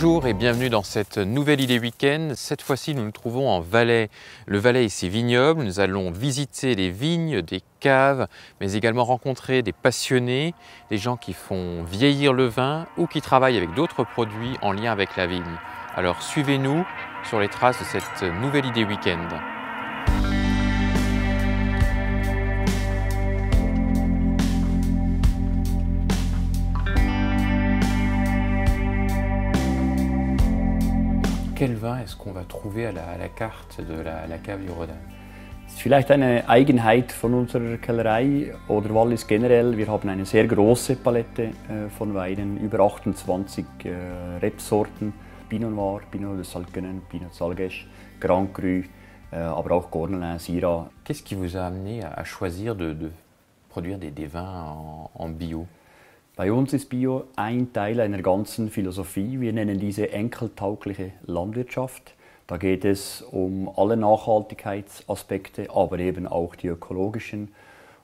Bonjour et bienvenue dans cette nouvelle idée week-end. Cette fois-ci, nous nous trouvons en Valais. Le Valais et ses vignobles. Nous allons visiter les vignes, des caves, mais également rencontrer des passionnés, des gens qui font vieillir le vin ou qui travaillent avec d'autres produits en lien avec la vigne. Alors suivez-nous sur les traces de cette nouvelle idée week-end. Quel vin est-ce qu'on va trouver à la carte de la cave du Rodin? Das ist vielleicht eine Eigenheit von unserer Kellerei oder Wallis generell. Wir haben eine sehr große Palette von Weinen, über 28 Rebsorten. Pinot Noir, Pinot de Salguenen, Pinot de Salgesch, Grand Cru, aber auch Cornelin, Syrah. Qu'est-ce qui vous a amené à choisir de produire des vins en bio? Bei uns ist Bio ein Teil einer ganzen Philosophie. Wir nennen diese enkeltaugliche Landwirtschaft. Da geht es um alle Nachhaltigkeitsaspekte, aber eben auch die ökologischen.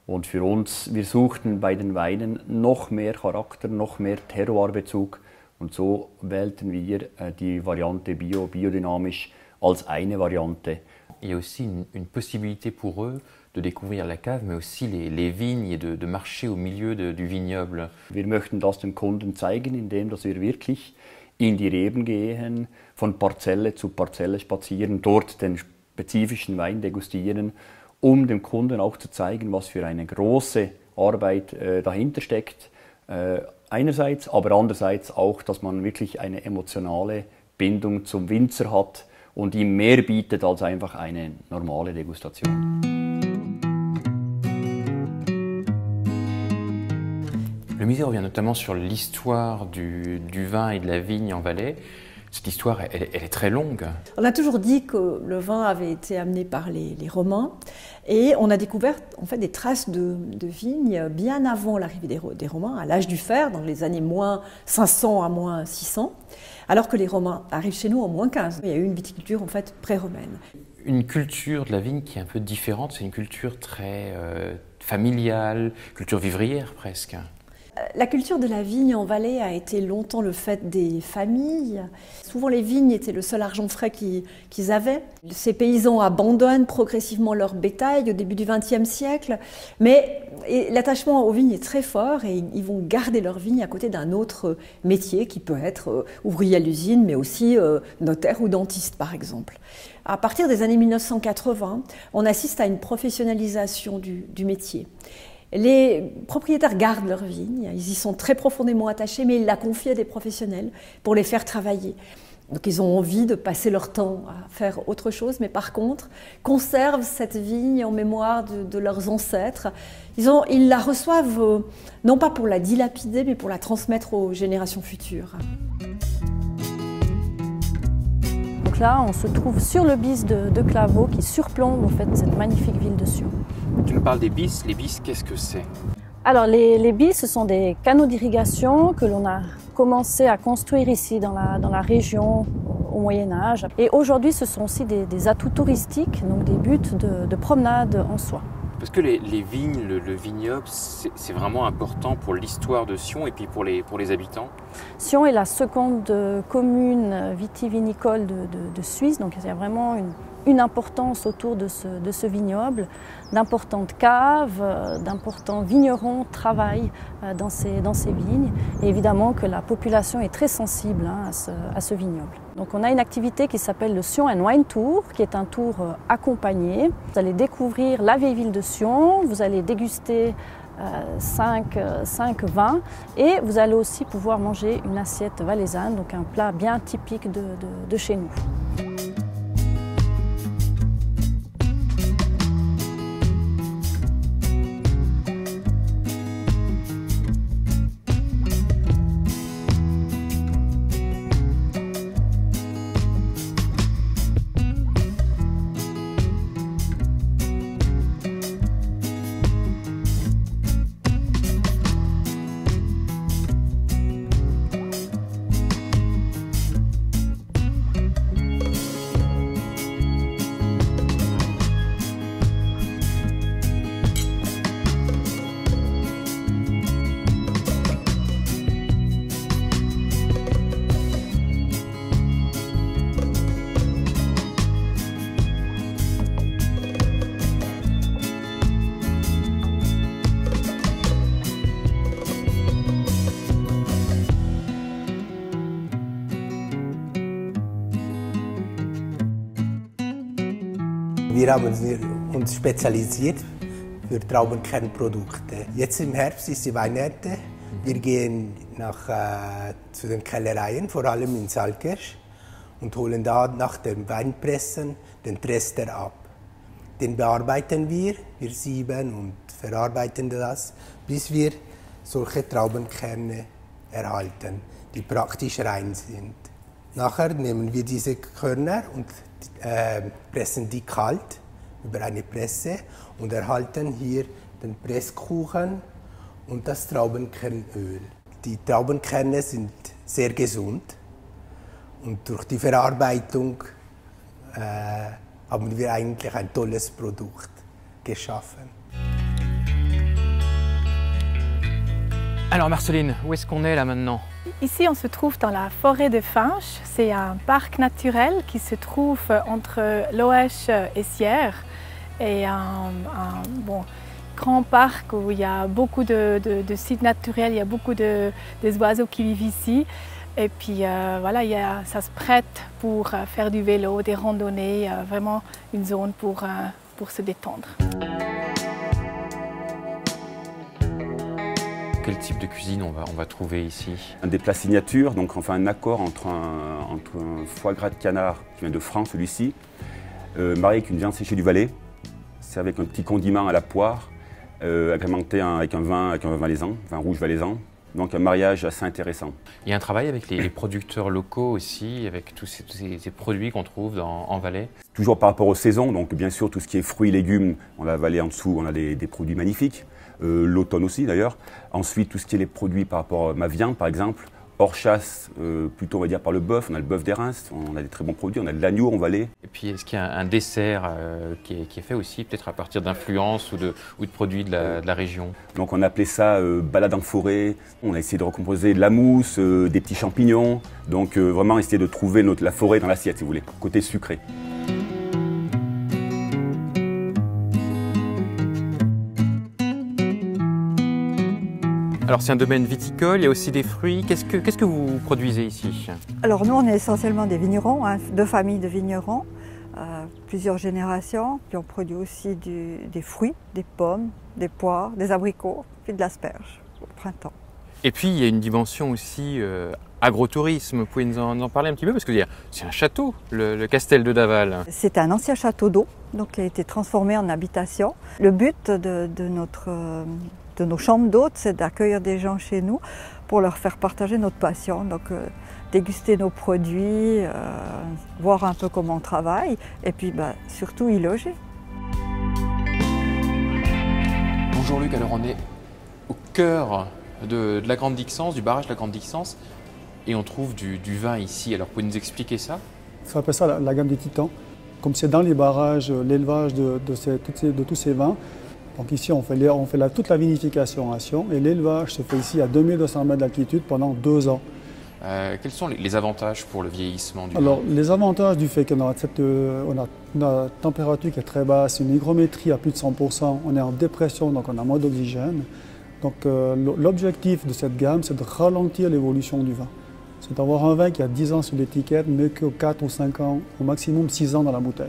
Und für uns, wir suchten bei den Weinen noch mehr Charakter, noch mehr Terroirbezug. Und so wählten wir die Variante Bio, biodynamisch als eine Variante. Il y a aussi une possibilité pour eux de découvrir la cave, mais aussi les vignes et de marcher au milieu du vignoble. Wir möchten das den Kunden zeigen, indem dass wir wirklich in die Reben gehen, von Parzelle zu Parzelle spazieren, dort den spezifischen Wein degustieren, um dem Kunden auch zu zeigen, was für eine große Arbeit dahinter steckt. Einerseits, aber andererseits auch, dass man wirklich eine emotionale Bindung zum Winzer hat und ihm mehr bietet als einfach eine normale Degustation. Le musée revient notamment sur l'histoire du vin et de la vigne en Valais. Cette histoire, elle est très longue. On a toujours dit que le vin avait été amené par les Romains et on a découvert en fait des traces de vignes bien avant l'arrivée des Romains, à l'âge du fer, dans les années moins 500 à moins 600, alors que les Romains arrivent chez nous en moins 15. Il y a eu une viticulture en fait pré-romaine. Une culture de la vigne qui est un peu différente, c'est une culture très familiale, culture vivrière presque. La culture de la vigne en Valais a été longtemps le fait des familles. Souvent les vignes étaient le seul argent frais qu'ils avaient. Ces paysans abandonnent progressivement leur bétail au début du XXe siècle, mais l'attachement aux vignes est très fort et ils vont garder leur vigne à côté d'un autre métier qui peut être ouvrier à l'usine, mais aussi notaire ou dentiste par exemple. À partir des années 1980, on assiste à une professionnalisation du métier. Les propriétaires gardent leurs vignes, ils y sont très profondément attachés, mais ils la confient à des professionnels pour les faire travailler. Donc ils ont envie de passer leur temps à faire autre chose, mais par contre, conservent cette vigne en mémoire de leurs ancêtres. Ils la reçoivent non pas pour la dilapider, mais pour la transmettre aux générations futures. Donc là, on se trouve sur le bis de Claveau qui surplombe en fait cette magnifique ville de Sion. Tu nous parles des bis. Les bis, qu'est-ce que c'est? Alors les bis, ce sont des canaux d'irrigation que l'on a commencé à construire ici dans la région au Moyen-Âge. Et aujourd'hui, ce sont aussi des atouts touristiques, donc des buts de promenade en soi. Parce que les vignes, le vignoble, c'est vraiment important pour l'histoire de Sion et puis pour les habitants. Sion est la seconde commune vitivinicole de Suisse, donc il y a vraiment une importance autour de ce vignoble. D'importantes caves, d'importants vignerons travaillent dans ces vignes. Et évidemment que la population est très sensible à ce vignoble. Donc on a une activité qui s'appelle le Sion and Wine Tour, qui est un tour accompagné. Vous allez découvrir la vieille ville de Sion, vous allez déguster 5 vins et vous allez aussi pouvoir manger une assiette valaisanne, donc un plat bien typique de chez nous. Wir haben uns spezialisiert für Traubenkernprodukte. Jetzt im Herbst ist die Weinernte. Wir gehen zu den Kellereien, vor allem in Salzgitter, und holen da nach dem Weinpressen den Trester ab. Den bearbeiten wir sieben und verarbeiten das, bis wir solche Traubenkerne erhalten, die praktisch rein sind. Nachher nehmen wir diese Körner und pressen die kalt über eine Presse und erhalten hier den Presskuchen und das Traubenkernöl. Die Traubenkerne sind sehr gesund und durch die Verarbeitung haben wir eigentlich ein tolles Produkt geschaffen. Alors Marceline, où est-ce qu'on est là maintenant? Ici, on se trouve dans la forêt de Finches. C'est un parc naturel qui se trouve entre Loèche et Sierre. Et un grand parc où il y a beaucoup de sites naturels, il y a beaucoup des oiseaux qui vivent ici. Et puis voilà, ça se prête pour faire du vélo, des randonnées, vraiment une zone pour se détendre. Quel type de cuisine on va trouver ici? Un des plats signatures, donc on fait un accord entre un foie gras de canard qui vient de France, celui-ci, marié avec une viande séchée du Valais, servi avec un petit condiment à la poire, agrémenté avec un vin valaisan, vin rouge valaisan. Donc un mariage assez intéressant. Il y a un travail avec les producteurs locaux aussi, avec tous ces produits qu'on trouve en Valais. Toujours par rapport aux saisons, donc bien sûr tout ce qui est fruits et légumes, on a Valais en dessous, on a des produits magnifiques. L'automne aussi d'ailleurs. Ensuite tout ce qui est les produits par rapport à ma viande par exemple, hors chasse, plutôt on va dire par le bœuf, on a le bœuf des Reims, on a des très bons produits, on a de l'agneau en Valais. Et puis est-ce qu'il y a un dessert qui est fait aussi peut-être à partir d'influences ou de produits de la région? Donc on a appelé ça balade en forêt, on a essayé de recomposer de la mousse, des petits champignons, donc vraiment essayer de trouver la forêt dans l'assiette si vous voulez, côté sucré. Alors c'est un domaine viticole, il y a aussi des fruits. Qu'est-ce que vous produisez ici? Alors nous on est essentiellement des vignerons, hein, 2 familles de vignerons, plusieurs générations, puis on produit aussi des fruits, des pommes, des poires, des abricots, puis de l'asperge au printemps. Et puis il y a une dimension aussi agrotourisme, vous pouvez nous en parler un petit peu parce que c'est un château, le Castel de Daval. C'est un ancien château d'eau donc qui a été transformé en habitation. Le but de nos chambres d'hôtes, c'est d'accueillir des gens chez nous pour leur faire partager notre passion, donc déguster nos produits, voir un peu comment on travaille et puis surtout y loger. Bonjour Luc, alors on est au cœur de la Grande Dixence, du barrage de la Grande Dixence et on trouve du vin ici, alors pouvez-vous nous expliquer ça? Ça s'appelle ça la gamme des titans, comme c'est dans les barrages l'élevage de tous ces vins. Donc ici, on fait toute la vinification à Sion et l'élevage se fait ici à 2200 mètres d'altitude pendant 2 ans. Quels sont les avantages pour le vieillissement du vin? Alors, les avantages du fait qu'on a une température qui est très basse, une hygrométrie à plus de 100%, on est en dépression, donc on a moins d'oxygène. Donc l'objectif de cette gamme, c'est de ralentir l'évolution du vin. C'est d'avoir un vin qui a 10 ans sur l'étiquette, mais que 4 ou 5 ans, au maximum 6 ans dans la bouteille.